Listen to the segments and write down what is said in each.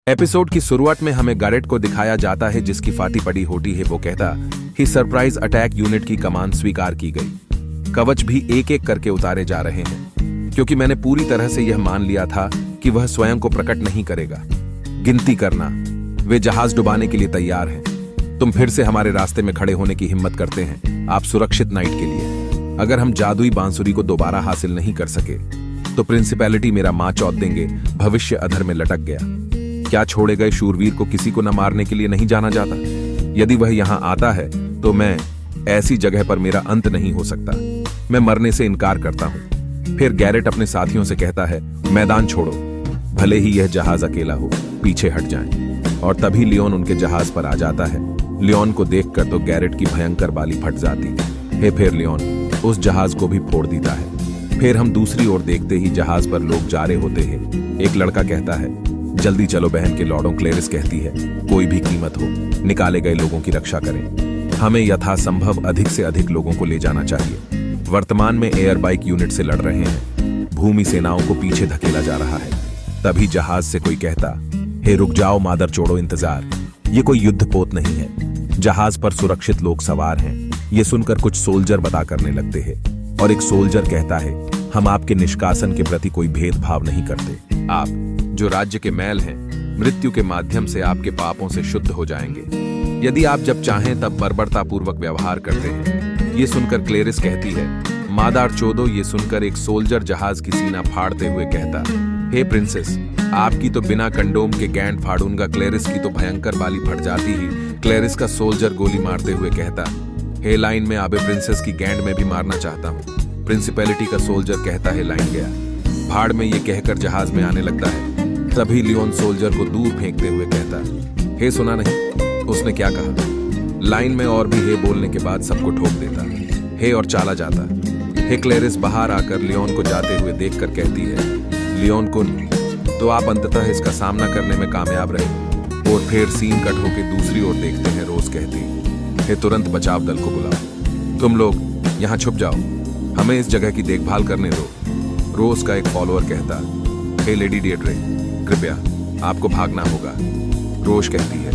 Episode की शुरुआत में हमें गैरेट को दिखाया जाता है जिसकी फाटी पड़ी होती है। वो कहता ही सरप्राइज अटैक यूनिट की कमान स्वीकार की गई। कवच भी एक एक करके उतारे जा रहे हैं क्योंकि मैंने पूरी तरह से यह मान लिया था कि वह स्वयं को प्रकट नहीं करेगा। गिनती करना, वे जहाज डुबाने के लिए तैयार हैं। तुम फिर से हमारे रास्ते में खड़े होने की हिम्मत करते हैं, आप सुरक्षित नाइट के लिए। अगर हम जादुई बांसुरी को दोबारा हासिल नहीं कर सके तो प्रिंसिपैलिटी मेरा मां चौथ देंगे। भविष्य अधर में लटक गया। क्या छोड़े गए शूरवीर को किसी को न मारने के लिए नहीं जाना जाता? यदि वह यहां आता है तो मैं ऐसी जगह पर मेरा अंत नहीं हो सकता। मैं मरने से इनकार करता हूं। फिर गैरेट अपने साथियों से कहता है, मैदान छोड़ो, भले ही यह जहाज अकेला हो, पीछे हट जाएं। और तभी लियोन उनके जहाज पर आ जाता है। लियोन को देखकर तो गैरेट की भयंकर बाली फट जाती है। फिर लियोन उस जहाज को भी फोड़ देता है। फिर हम दूसरी ओर देखते ही जहाज पर लोग जा रहे होते हैं। एक लड़का कहता है, जल्दी चलो बहन के लॉर्डों। क्लेरिस कहती है, कोई भी कीमत हो, निकाले गए लोगों की रक्षा करें। हमें यथासंभव अधिक से अधिक लोगों को ले जाना चाहिए। वर्तमान में एयर बाइक यूनिट से लड़ रहे हैं। भूमि सेनाओं को पीछे धकेला जा रहा है। तभी जहाज से कोई कहता, हे रुक जाओ मादर चोड़ो, इंतजार, ये कोई युद्धपोत नहीं है। जहाज पर सुरक्षित लोग सवार हैं। ये सुनकर कुछ सोल्जर बता करने लगते हैं और एक सोल्जर कहता है, हम आपके निष्कासन के प्रति कोई भेदभाव नहीं करते। आप जो राज्य के मैल हैं, मृत्यु के माध्यम से आपके पापों से शुद्ध हो जाएंगे यदि आप जब चाहें तब बर्बरतापूर्वक व्यवहार करते हैं। ये सुनकर क्लेरिस कहती है, मादार चोदो। ये सुनकर एक सोल्जर जहाज की सीना फाड़ते हुए कहता, हे प्रिंसेस, आपकी तो बिना कंडोम के गैंड फाड़ूंगा। क्लेरिस की तो भयंकर बाली फट जाती ही क्लेरिस का सोल्जर गोली मारते हुए कहता, हे लाइन में आबे प्रिंसेस की गैंड में भी मारना चाहता हूँ। प्रिंसिपैलिटी का सोल्जर कहता है, लाइन गया भाड़ में। ये कहकर जहाज में आने लगता है। तभी लियोन सोल्जर को दूर फेंकते हुए कहता, हे सुना नहीं उसने क्या कहा? लाइन में और भी हे बोलने के बाद सबको ठोक देता, हे और चाला जाता। हे क्लेरिस बाहर आकर लियोन को जाते हुए देखकर कहती है, लियोन कुन, तो आप अंततः इसका सामना करने में कामयाब रहे। और फिर सीन कट होकर दूसरी ओर देखते हैं। रोज कहती, हे तुरंत बचाव दल को बुलाओ। तुम लोग यहाँ छुप जाओ, हमें इस जगह की देखभाल करने दो। रोज का एक फॉलोअर कहता, हे लेडी डिएड्रे, कृपया आपको भागना होगा। रोज कहती है,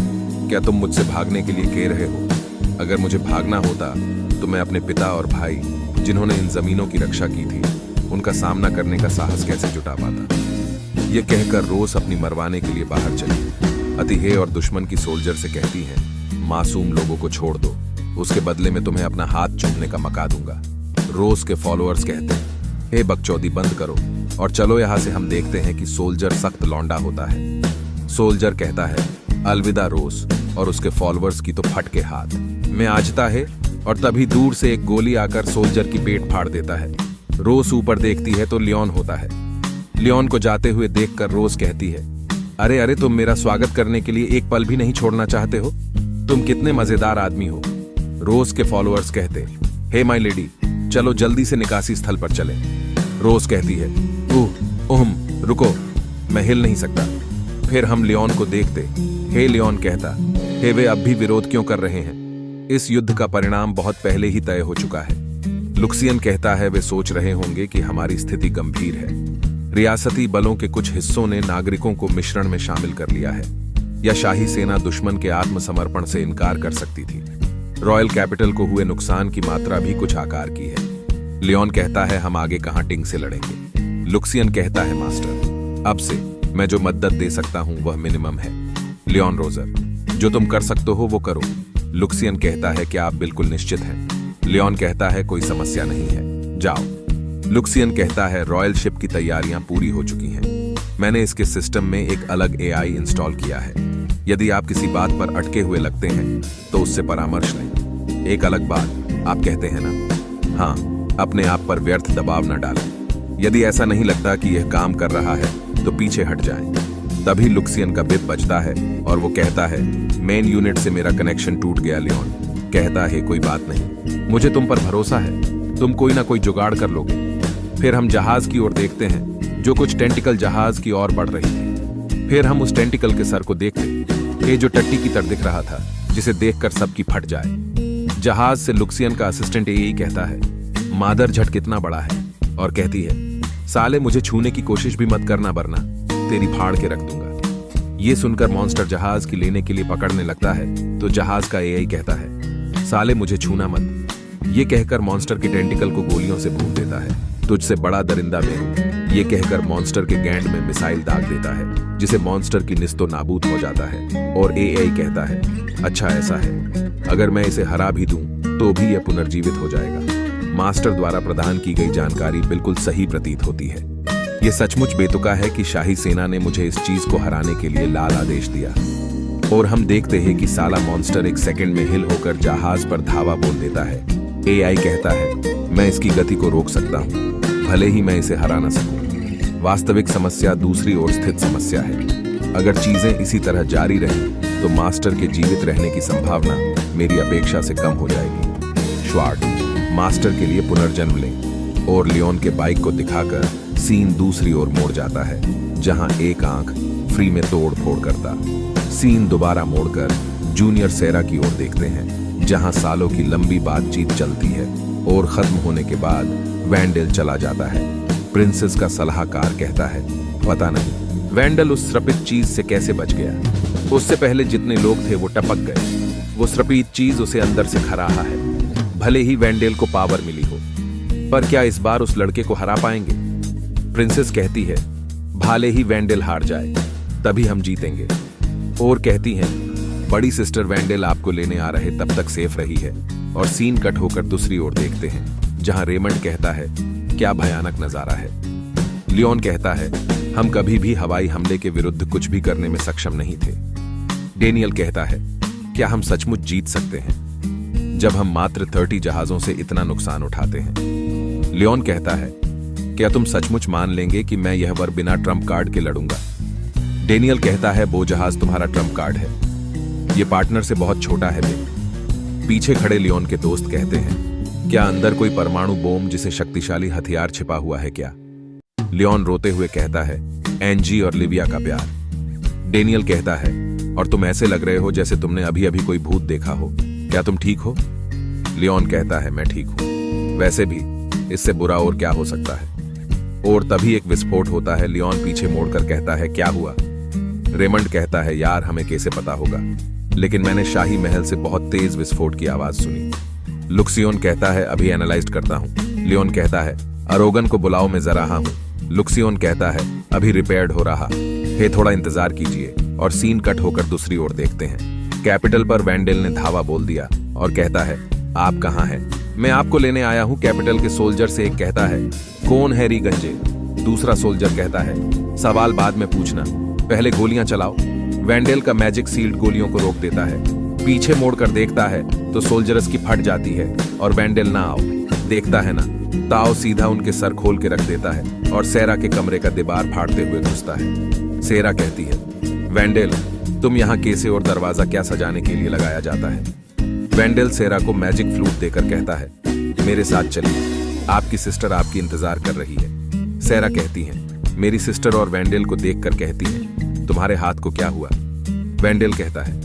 क्या तुम मुझसे भागने के लिए कह रहे हो? अगर मुझे भागना होता तो मैं अपने पिता और भाई, जिन्होंने इन जमीनों की रक्षा की थी, उनका सामना करने का साहस कैसे जुटा पाता? ये कहकर रोज अपनी मरवाने के लिए बाहर चली। अतिहे और दुश्मन की सोल्जर से कहती है, मासूम लोगों को छोड़ दो, उसके बदले में तुम्हें अपना हाथ चूमने का मौका दूंगा। रोज के फॉलोअर्स कहते हैं, हे बकचौदी बंद करो और चलो यहाँ से, हम देखते हैं कि सोल्जर सख्त लौंडा होता है। सोल्जर कहता है, अलविदा रोज, और उसके फॉलोअर्स की तो फट के हाथ में आजता है। और तभी दूर से एक गोली आकर सोल्जर की पेट फाड़ देता है। रोज ऊपर देखती है तो लियोन होता है। लियोन को जाते हुए देखकर रोज कहती है, अरे अरे, तुम मेरा स्वागत करने के लिए एक पल भी नहीं छोड़ना चाहते हो? तुम कितने मजेदार आदमी हो। रोज के फॉलोअर्स कहते, हे माय लेडी, चलो जल्दी से निकासी स्थल पर चलें। रोज कहती है, रुको, मैं हिल नहीं सकता। फिर हम लियोन को देखते। हे लियोन कहता, हे वे अब भी विरोध क्यों कर रहे हैं? इस युद्ध का परिणाम बहुत पहले ही तय हो चुका है। लुक्सियन कहता है, वे सोच रहे होंगे कि हमारी स्थिति गंभीर है। रियासती बलों के कुछ हिस्सों ने नागरिकों को मिश्रण में शामिल कर लिया है, या शाही सेना दुश्मन के आत्मसमर्पण से इनकार कर सकती थी। रॉयल कैपिटल को हुए नुकसान की मात्रा भी कुछ आकार की है। लियोन कहता है, हम आगे कहां टिंग से लड़ेंगे? लुक्सियन कहता है, मास्टर, अब से मैं जो मदद दे सकता हूं वह मिनिमम है। लियोन रोजर, जो तुम कर सकते हो वो करो। लुक्सियन कहता है, क्या आप बिल्कुल निश्चित हैं? लियोन कहता है, कोई समस्या नहीं है, जाओ। लुक्सियन कहता है, रॉयल शिप की तैयारियां पूरी हो चुकी हैं। मैंने इसके सिस्टम में एक अलग एआई इंस्टॉल किया है। यदि आप किसी बात पर अटके हुए लगते हैं तो उससे परामर्श लें। एक अलग बात, आप कहते हैं ना, हाँ, अपने आप पर व्यर्थ दबाव न डालें। यदि ऐसा नहीं लगता कि यह काम कर रहा है तो पीछे हट जाएं। तभी लुक्सियन का बिप बजता है और वो कहता है, मेन यूनिट से मेरा कनेक्शन टूट गया। लियोन कहता है, कोई बात नहीं, मुझे तुम पर भरोसा है, तुम कोई ना कोई जुगाड़ कर लोगे। फिर हम जहाज की ओर देखते हैं, जो कुछ टेंटिकल जहाज की ओर बढ़ रही थी। फिर हम उस टेंटिकल के सर को देखते, ये जो टट्टी की तरह दिख रहा था, जिसे देखकर सबकी फट जाए। जहाज से लुक्सियन का असिस्टेंट यही कहता है, मादर झट कितना बड़ा है, और कहती है, साले मुझे छूने की कोशिश भी मत करना वरना तेरी फाड़ के रख दूंगा। ये सुनकर मॉन्स्टर जहाज की लेने के लिए पकड़ने लगता है तो जहाज का एआई कहता है, साले मुझे छूना मत। ये कहकर मॉन्स्टर की टेंटिकल को गोलियों से भून देता है। तुझसे बड़ा दरिंदा मैं हूं, ये कहकर मॉन्स्टर के गैंड में मिसाइल दाग देता है, जिसे मॉन्स्टर की निस्तो नाबूद हो जाता है। और एआई कहता है, अच्छा ऐसा है, अगर मैं इसे हरा भी दूं तो भी यह पुनर्जीवित हो जाएगा। मास्टर द्वारा प्रदान की गई जानकारी बिल्कुल सही प्रतीत होती है। यह सचमुच बेतुका है कि शाही सेना ने मुझे इस चीज को हराने के लिए लाल आदेश दिया। और हम देखते हैं कि साला मॉन्स्टर एक सेकंड में हिल होकर जहाज पर धावा बोल देता है। एआई कहता है, मैं इसकी गति को रोक सकता हूं, भले ही मैं इसे हरा ना सकूं। वास्तविक समस्या दूसरी ओर स्थित समस्या है। अगर चीजें इसी तरह जारी रहें तो मास्टर के जीवित रहने की संभावना मेरी अपेक्षा से कम हो जाएगी। श्वार्ट मास्टर के लिए पुनर्जन्म लें। और लियोन के बाइक को दिखाकर सीन दूसरी ओर मोड़ जाता है, जहां एक आंख फ्री में तोड़ फोड़ करता। सीन दोबारा मोड़कर जूनियर सेरा की ओर देखते हैं, जहां सालों की लंबी बातचीत चलती है और खत्म होने के बाद वैंडल चला जाता है। प्रिंसेस का सलाहकार कहता है, पता नहीं वैंडल उस श्रपित चीज से कैसे बच गया। उससे पहले जितने लोग थे वो टपक गए। वो श्रपित चीज उसे अंदर से खा रहा है। भले ही वैंडल को पावर मिली हो, पर क्या इस बार उस लड़के को हरा पाएंगे? प्रिंसेस कहती है, भाले ही वैंडल हार जाए तभी हम जीतेंगे। और कहती हैं, बड़ी सिस्टर वैंडल आपको लेने आ रहे तब तक सेफ रही है। और सीन कट होकर दूसरी ओर देखते हैं, जहां रेमंड कहता है, क्या भयानक नजारा है। लियोन कहता है, हम कभी भी हवाई हमले के विरुद्ध कुछ भी करने में सक्षम नहीं थे। डेनियल कहता है, क्या हम सचमुच जीत सकते हैं जब हम मात्र 30 जहाजों से इतना नुकसान उठाते हैं? लियोन कहता है, क्या तुम सचमुच मान लेंगे कि मैं यह वर बिना ट्रम्प कार्ड के लड़ूंगा? डेनियल कहता है, वो जहाज तुम्हारा ट्रम्प कार्ड है, ये पार्टनर से बहुत छोटा है बे। पीछे खड़े लियोन के दोस्त कहते हैं, क्या अंदर कोई परमाणु बोम जिसे शक्तिशाली हथियार छिपा हुआ है क्या? लियोन रोते हुए कहता है, एंजी और लिविया का प्यार। डेनियल कहता है, और तुम ऐसे लग रहे हो जैसे तुमने अभी अभी कोई भूत देखा हो, क्या तुम ठीक हो? लियोन कहता है, मैं ठीक हूं, वैसे भी इससे बुरा और क्या हो सकता है। और तभी एक विस्फोट होता है। लियोन पीछे मोड़कर कहता है, क्या हुआ? रेमंड कहता है, यार हमें कैसे पता होगा, लेकिन मैंने शाही महल से बहुत तेज विस्फोट की आवाज सुनी। लुक्सियोन कहता है, अभी एनालाइज करता हूं। लियोन कहता है, अरोगन को बुलाओ, मैं जरा रहा हूं। लुक्सियोन कहता है, अभी रिपेयर्ड हो रहा है, थोड़ा इंतजार कीजिए। और सीन कट होकर दूसरी ओर देखते हैं। कैपिटल पर वैंडल ने धावा बोल दिया और कहता है, आप कहां हैं? मैं आपको लेने आया हूं। कैपिटल के सोल्जर से एक कहता है, कौन है री गंजे? दूसरा सोल्जर कहता है, सवाल बाद में पूछना, पहले गोलियां चलाओ। वैंडल का मैजिक सील्ड गोलियों को रोक देता है। पीछे मोड़कर देखता है तो सोल्जर्स की फट जाती है और वैंडल ना आओ देखता है ना, ताओ सीधा उनके सर खोल के रख देता है और सेरा के कमरे का दीवार फाड़ते हुए घुसता है। सेरा कहती है, वैंडल तुम यहाँ कैसे और दरवाजा क्या सजाने के लिए लगाया जाता है? वैंडल सेरा को मैजिक फ्लूट देकर कहता है, मेरे साथ चलिए, आपकी सिस्टर आपकी इंतजार कर रही है। सेरा कहती है, मेरी सिस्टर और वैंडल को देखकर कहती है, तुम्हारे हाथ को क्या हुआ? वैंडल कहता है,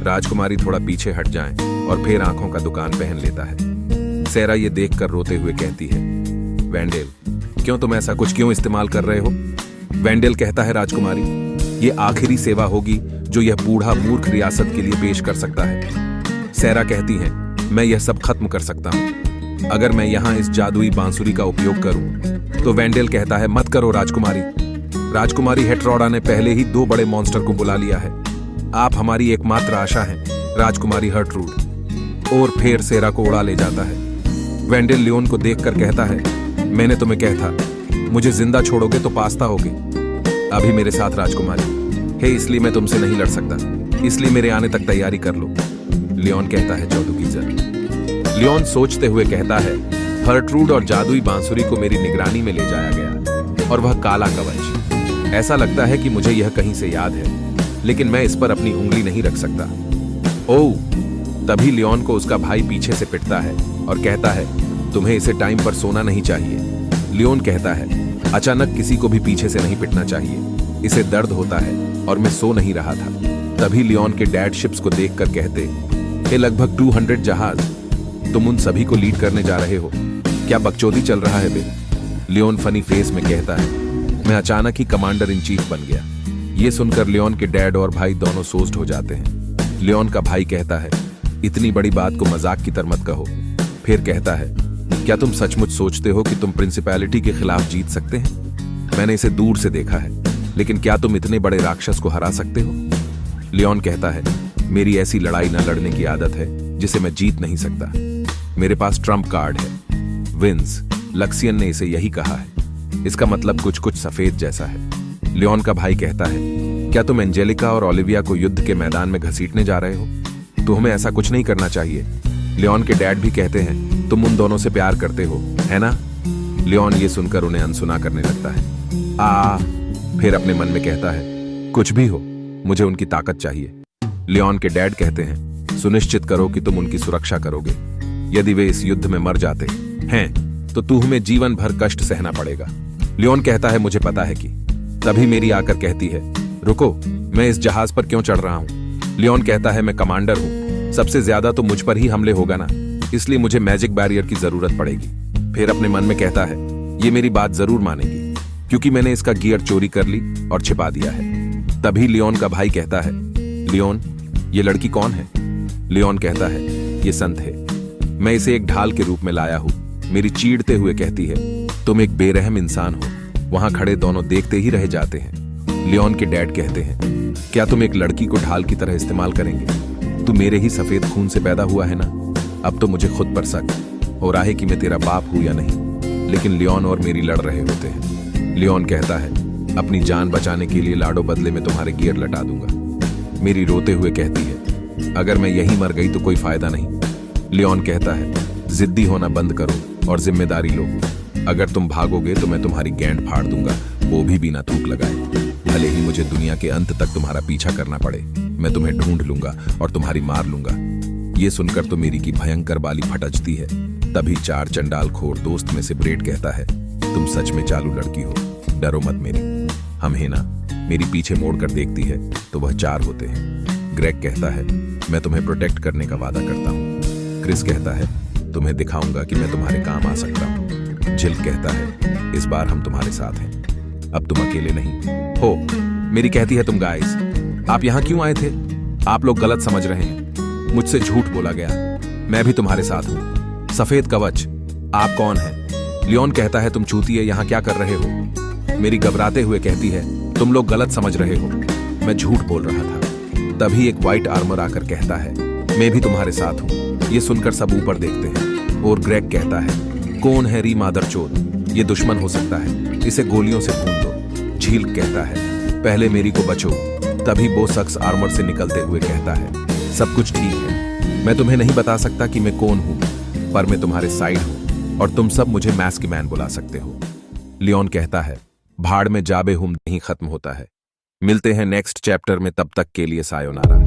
राजकुमारी थोड़ा पीछे हट जाएं और फिर आंखों का दुकान पहन लेता है। सेरा ये देखकर रोते हुए कहती है, वैंडल क्यों तुम ऐसा कुछ क्यों इस्तेमाल कर रहे हो? वैंडल कहता है, राजकुमारी ये आखिरी सेवा होगी जो यह बूढ़ा मूर्ख रियासत के लिए पेश कर सकता है। सेरा कहती है, मैं यह सब खत्म कर सकता हूं अगर मैं यहां इस जादुई बांसुरी का उपयोग करूं। तो वैंडल कहता है, मत करो राजकुमारी। राजकुमारी हेट्रोडा ने पहले ही 2 बड़े मॉन्स्टर को बुला लिया है, आप हमारी एकमात्र आशा हैं, राजकुमारी हर्ट्रूड। और फिर सेरा को उड़ा ले जाता है। वैंडल लियोन को देखकर कहता है, मैंने तुम्हें कहा था मुझे जिंदा छोड़ोगे तो पास्ता होगे। अभी मेरे साथ राजकुमारी है, इसलिए मैं तुमसे नहीं लड़ सकता, इसलिए मेरे आने तक तैयारी कर लो। लियोन कहता है, जादूगीजर। लियोन सोचते हुए कहता है, हर्ट्रूड और जादुई बांसुरी को मेरी निगरानी में ले जाया गया और वह काला कवच। ऐसा लगता है कि मुझे यह कहीं से याद है, लेकिन मैं इस पर अपनी उंगली नहीं रख सकता। ओह, तभी लियोन को उसका भाई पीछे से पिटता है और कहता है, तुम्हें इसे टाइम पर सोना नहीं चाहिए। लियोन कहता है, अचानक किसी को भी पीछे से नहीं पिटना चाहिए, इसे दर्द होता है और मैं सो नहीं रहा था। तभी लियोन के डैड शिप्स को देखकर कहते, ये लगभग 200 जहाज, तुम उन सभी को लीड करने जा रहे हो, क्या बकचोदी चल रहा है बे? लियोन फनी फेस में कहता है, मैं अचानक ही कमांडर इन चीफ बन गया। ये सुनकर लियोन के डैड और भाई दोनों सोज्ड हो जाते हैं। लियोन का भाई कहता है, इतनी बड़ी बात को मजाक की तरह मत कहो। फिर कहता है, क्या तुम सचमुच सोचते हो कि तुम प्रिंसिपैलिटी के खिलाफ जीत सकते हैं? मैंने इसे दूर से देखा है, लेकिन क्या तुम इतने बड़े राक्षस को हरा सकते हो? लियोन कहता है, मेरी ऐसी लड़ाई न लड़ने की आदत है जिसे मैं जीत नहीं सकता। मेरे पास ट्रम्प कार्ड है। विंस, लक्सियन ने इसे यही कहा है। इसका मतलब कुछ कुछ सफेद जैसा है। लियोन का भाई कहता है, क्या तुम एंजेलिका और ओलिविया को युद्ध के मैदान में घसीटने जा रहे हो? तुम्हें ऐसा कुछ नहीं करना चाहिए। लियोन के डैड भी कहते हैं, तुम उन दोनों से प्यार करते हो, है ना? लियोन ये सुनकर उन्हें अनसुना करने लगता है। फिर अपने मन में कहता है, कुछ भी हो, मुझे उनकी ताकत चाहिए। लियोन के डैड कहते हैं, सुनिश्चित करो कि तुम उनकी सुरक्षा करोगे। यदि वे इस युद्ध में मर जाते हैं तो तुम्हें जीवन भर कष्ट सहना पड़ेगा। लियोन कहता है, मुझे पता है कि। तभी मेरी आकर कहती है, रुको, मैं इस जहाज पर क्यों चढ़ रहा हूं? लियोन कहता है, मैं कमांडर हूं, सबसे ज्यादा तो मुझ पर ही हमले होगा ना, इसलिए मुझे मैजिक बैरियर की जरूरत पड़ेगी। फिर अपने मन में कहता है, ये मेरी बात जरूर मानेगी, क्योंकि मैंने इसका गियर चोरी कर ली और छिपा दिया है। तभी लियोन का भाई कहता है, लियोन, ये लड़की कौन है? लियोन कहता है, ये संत है, मैं इसे एक ढाल के रूप में लाया हूं। मेरी चीड़ते हुए कहती है, तुम एक बेरहम इंसान हो। वहां खड़े दोनों देखते ही रह जाते हैं। लियोन के डैड कहते हैं, क्या तुम एक लड़की को ढाल की तरह इस्तेमाल करेंगे? तू मेरे ही सफेद खून से पैदा हुआ है ना? अब तो मुझे खुद पर शक हो रहा है कि मैं तेरा बाप हूं या नहीं। लेकिन लियोन और मेरी लड़ रहे होते हैं। लियोन कहता है, अपनी जान बचाने के लिए लाडो बदले में तुम्हारे गियर लटा दूंगा। मेरी रोते हुए कहती है, अगर मैं यहीं मर गई तो कोई फायदा नहीं। लियोन कहता है, जिद्दी होना बंद करो और जिम्मेदारी लो। अगर तुम भागोगे तो मैं तुम्हारी गेंद फाड़ दूंगा, वो भी बिना थूक लगाए। भले ही मुझे दुनिया के अंत तक तुम्हारा पीछा करना पड़े, मैं तुम्हें ढूंढ लूंगा और तुम्हारी मार लूंगा। ये सुनकर तो मेरी की भयंकर बाली फटजती है। तभी चार चंडाल खोर दोस्त में से ब्रेड कहता है, तुम सच में चालू लड़की हो, डरो मत मेरी। हम है ना? मेरी पीछे मोड़कर देखती है तो वह चार होते हैं। ग्रेग कहता है, मैं तुम्हें प्रोटेक्ट करने का वादा करता हूँ। क्रिस कहता है, तुम्हें दिखाऊंगा कि मैं तुम्हारे काम आ सकता हूँ। जिल कहता है, इस बार हम तुम्हारे साथ हैं, अब तुम अकेले नहीं हो। मेरी कहती है, तुम गाइस, आप यहाँ क्यों आए थे? आप लोग गलत समझ रहे हैं, मुझसे झूठ बोला गया। मैं भी तुम्हारे साथ हूँ। सफेद कवच, आप कौन हैं? लियोन कहता है, तुम चूतिए यहाँ क्या कर रहे हो? मेरी घबराते हुए कहती है, तुम लोग गलत समझ रहे हो, मैं झूठ बोल रहा था। तभी एक व्हाइट आर्मर आकर कहता है, मैं भी तुम्हारे साथ हूँ। ये सुनकर सब ऊपर देखते हैं और ग्रेग कहता है, कौन है री मादरचोद? ये दुश्मन हो सकता है, इसे गोलियों से भून दो। झील कहता है, पहले मेरी को बचो। तभी वो शख्स आर्मर से निकलते हुए कहता है, सब कुछ ठीक है, मैं तुम्हें नहीं बता सकता कि मैं कौन हूं, पर मैं तुम्हारे साइड हूं और तुम सब मुझे मैस्क मैन बुला सकते हो। लियोन कहता है, भाड़ में जाबे हुम नहीं खत्म होता है। मिलते हैं नेक्स्ट चैप्टर में, तब तक के लिए सायोनारा।